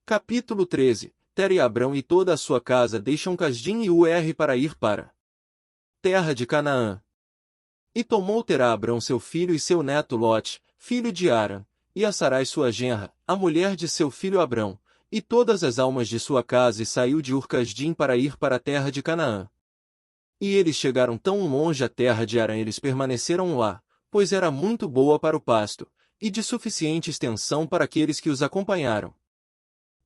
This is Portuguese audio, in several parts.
Capítulo 13. Tera e Abrão e toda a sua casa deixam Casdim e Ur para ir para terra de Canaã. E tomou Tera Abrão seu filho e seu neto Lote, filho de Harã, e a Sarai sua genra, a mulher de seu filho Abrão, e todas as almas de sua casa e saiu de Ur-Casdim para ir para a terra de Canaã. E eles chegaram tão longe à terra de Harã eles permaneceram lá, pois era muito boa para o pasto, e de suficiente extensão para aqueles que os acompanharam.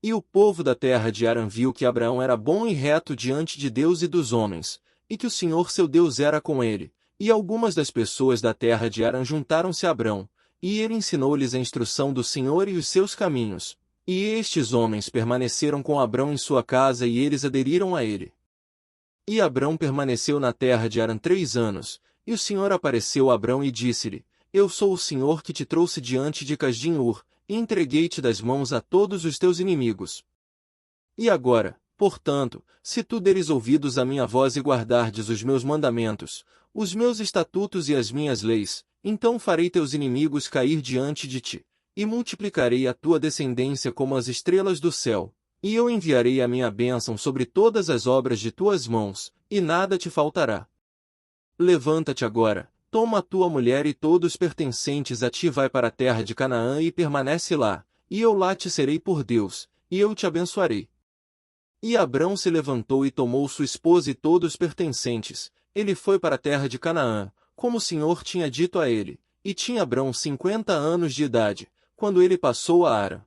E o povo da terra de Harã viu que Abraão era bom e reto diante de Deus e dos homens, e que o Senhor seu Deus era com ele, e algumas das pessoas da terra de Harã juntaram-se a Abrão, e ele ensinou-lhes a instrução do Senhor e os seus caminhos. E estes homens permaneceram com Abrão em sua casa e eles aderiram a ele. E Abrão permaneceu na terra de Harã 3 anos, e o Senhor apareceu a Abrão e disse-lhe: Eu sou o Senhor que te trouxe diante de Casdim-Ur, e entreguei-te das mãos a todos os teus inimigos. E agora, portanto, se tu deres ouvidos à minha voz e guardardes os meus mandamentos, os meus estatutos e as minhas leis, então farei teus inimigos cair diante de ti, e multiplicarei a tua descendência como as estrelas do céu, e eu enviarei a minha bênção sobre todas as obras de tuas mãos, e nada te faltará. Levanta-te agora, toma a tua mulher e todos os pertencentes a ti vai para a terra de Canaã e permanece lá, e eu lá te serei por Deus, e eu te abençoarei. E Abrão se levantou e tomou sua esposa e todos os pertencentes, ele foi para a terra de Canaã, como o Senhor tinha dito a ele, e tinha Abrão 50 anos de idade, quando ele passou a Harã.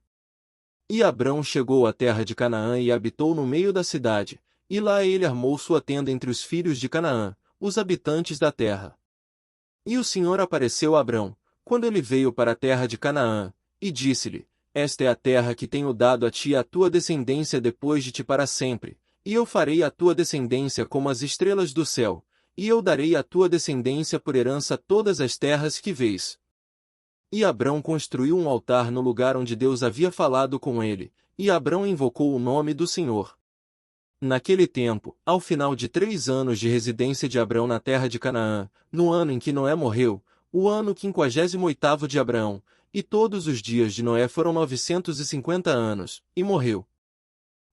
E Abrão chegou à terra de Canaã e habitou no meio da cidade, e lá ele armou sua tenda entre os filhos de Canaã, os habitantes da terra. E o Senhor apareceu a Abrão, quando ele veio para a terra de Canaã, e disse-lhe: Esta é a terra que tenho dado a ti e à tua descendência depois de ti para sempre, e eu farei a tua descendência como as estrelas do céu, e eu darei à tua descendência por herança todas as terras que vês. E Abrão construiu um altar no lugar onde Deus havia falado com ele, e Abrão invocou o nome do Senhor. Naquele tempo, ao final de 3 anos de residência de Abrão na terra de Canaã, no ano em que Noé morreu, o ano 58º de Abraão, e todos os dias de Noé foram 950 anos, e morreu.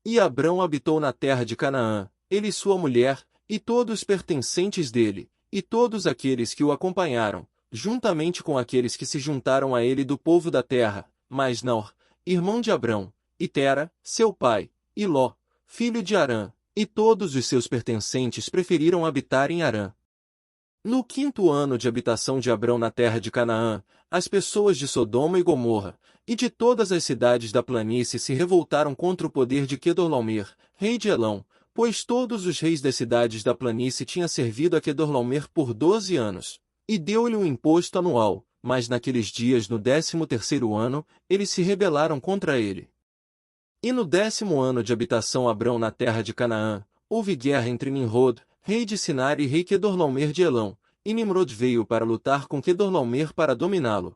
E Abrão habitou na terra de Canaã, ele e sua mulher, e todos os pertencentes dele, e todos aqueles que o acompanharam, juntamente com aqueles que se juntaram a ele do povo da terra, mas Naor, irmão de Abrão, e Tera, seu pai, e Ló, filho de Harã, e todos os seus pertencentes preferiram habitar em Harã. No 5º ano de habitação de Abrão na terra de Canaã, as pessoas de Sodoma e Gomorra, e de todas as cidades da planície se revoltaram contra o poder de Quedorlaomer, rei de Elão, pois todos os reis das cidades da planície tinham servido a Quedorlaomer por 12 anos, e deu-lhe um imposto anual, mas naqueles dias no 13º ano, eles se rebelaram contra ele. E no 10º ano de habitação Abrão na terra de Canaã, houve guerra entre Nimrod, rei de Sinar e rei Quedorlaomer de Elão, e Nimrod veio para lutar com Quedorlaomer para dominá-lo.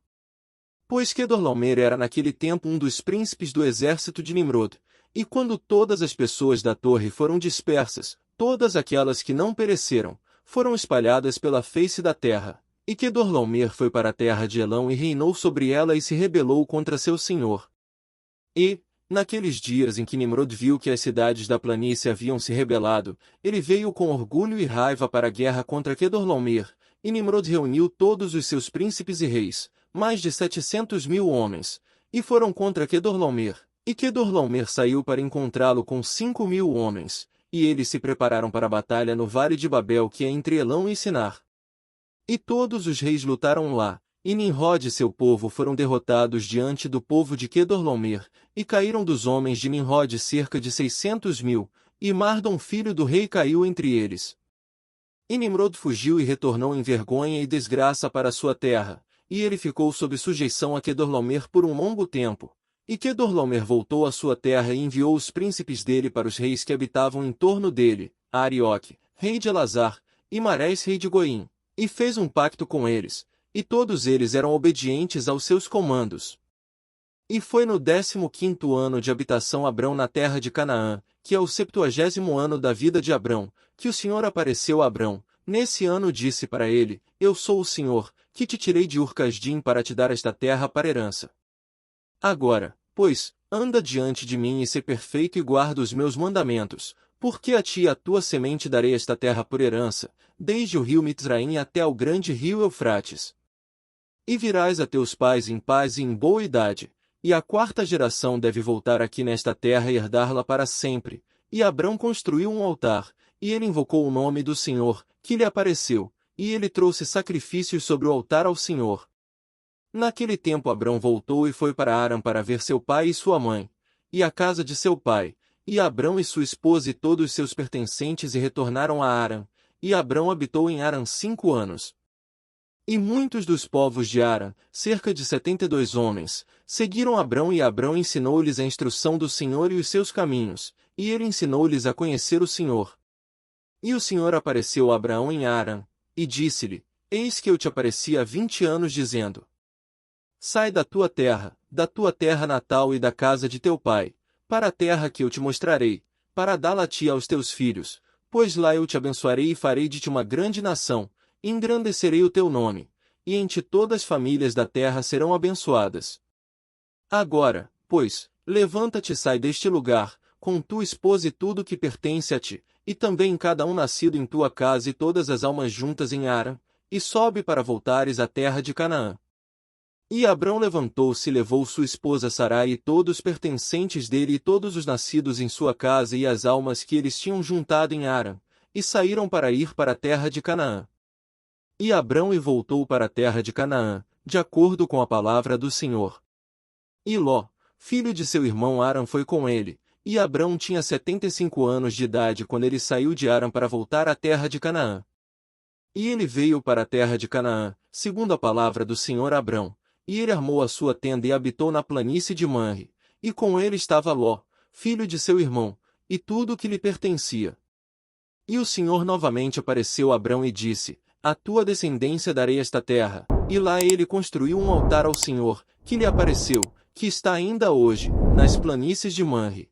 Pois Quedorlaomer era naquele tempo um dos príncipes do exército de Nimrod, e quando todas as pessoas da torre foram dispersas, todas aquelas que não pereceram, foram espalhadas pela face da terra, e Quedorlaomer foi para a terra de Elão e reinou sobre ela e se rebelou contra seu senhor. E, naqueles dias em que Nimrod viu que as cidades da planície haviam se rebelado, ele veio com orgulho e raiva para a guerra contra Quedorlaomer, e Nimrod reuniu todos os seus príncipes e reis, mais de 700.000 homens, e foram contra Quedorlaomer, e Quedorlaomer saiu para encontrá-lo com 5.000 homens, e eles se prepararam para a batalha no vale de Babel que é entre Elão e Sinar. E todos os reis lutaram lá, e Nimrod e seu povo foram derrotados diante do povo de Quedorlaomer, e caíram dos homens de Nimrod cerca de 600.000, e Mardon filho do rei caiu entre eles. E Nimrod fugiu e retornou em vergonha e desgraça para sua terra, e ele ficou sob sujeição a Quedorlaomer por um longo tempo. E Quedorlaomer voltou à sua terra e enviou os príncipes dele para os reis que habitavam em torno dele, a Arioque, rei de Elazar, e Marés rei de Goim, e fez um pacto com eles, e todos eles eram obedientes aos seus comandos. E foi no 15º ano de habitação Abrão na terra de Canaã, que é o 70º ano da vida de Abrão, que o Senhor apareceu a Abrão. Nesse ano disse para ele: Eu sou o Senhor, que te tirei de Ur-Casdim para te dar esta terra para herança. Agora, pois, anda diante de mim e sê perfeito e guarda os meus mandamentos, porque a ti e à tua semente darei esta terra por herança, desde o rio Mitzraim até ao grande rio Eufrates. E virás a teus pais em paz e em boa idade, e a quarta geração deve voltar aqui nesta terra e herdá-la para sempre. E Abrão construiu um altar, e ele invocou o nome do Senhor, que lhe apareceu, e ele trouxe sacrifícios sobre o altar ao Senhor. Naquele tempo Abrão voltou e foi para Aram para ver seu pai e sua mãe, e a casa de seu pai, e Abrão e sua esposa e todos os seus pertencentes e retornaram a Aram, e Abrão habitou em Aram 5 anos. E muitos dos povos de Aram, cerca de 72 homens, seguiram Abrão e Abrão ensinou-lhes a instrução do Senhor e os seus caminhos, e ele ensinou-lhes a conhecer o Senhor. E o Senhor apareceu a Abraão em Aram, e disse-lhe, Eis que eu te apareci há 20 anos dizendo, sai da tua terra natal e da casa de teu pai, para a terra que eu te mostrarei, para dá-la a ti e aos teus filhos, pois lá eu te abençoarei e farei de ti uma grande nação, engrandecerei o teu nome, e em ti todas as famílias da terra serão abençoadas. Agora, pois, levanta-te e sai deste lugar, com tua esposa e tudo que pertence a ti, e também cada um nascido em tua casa e todas as almas juntas em Aram, e sobe para voltares à terra de Canaã. E Abrão levantou-se e levou sua esposa Sarai e todos os pertencentes dele e todos os nascidos em sua casa e as almas que eles tinham juntado em Aram, e saíram para ir para a terra de Canaã. E Abrão voltou para a terra de Canaã, de acordo com a palavra do Senhor. E Ló, filho de seu irmão Aram, foi com ele, e Abrão tinha 75 anos de idade quando ele saiu de Aram para voltar à terra de Canaã. E ele veio para a terra de Canaã, segundo a palavra do Senhor a Abrão, e ele armou a sua tenda e habitou na planície de Manre, e com ele estava Ló, filho de seu irmão, e tudo o que lhe pertencia. E o Senhor novamente apareceu a Abrão e disse, à tua descendência darei esta terra, e lá ele construiu um altar ao Senhor, que lhe apareceu, que está ainda hoje, nas planícies de Manre.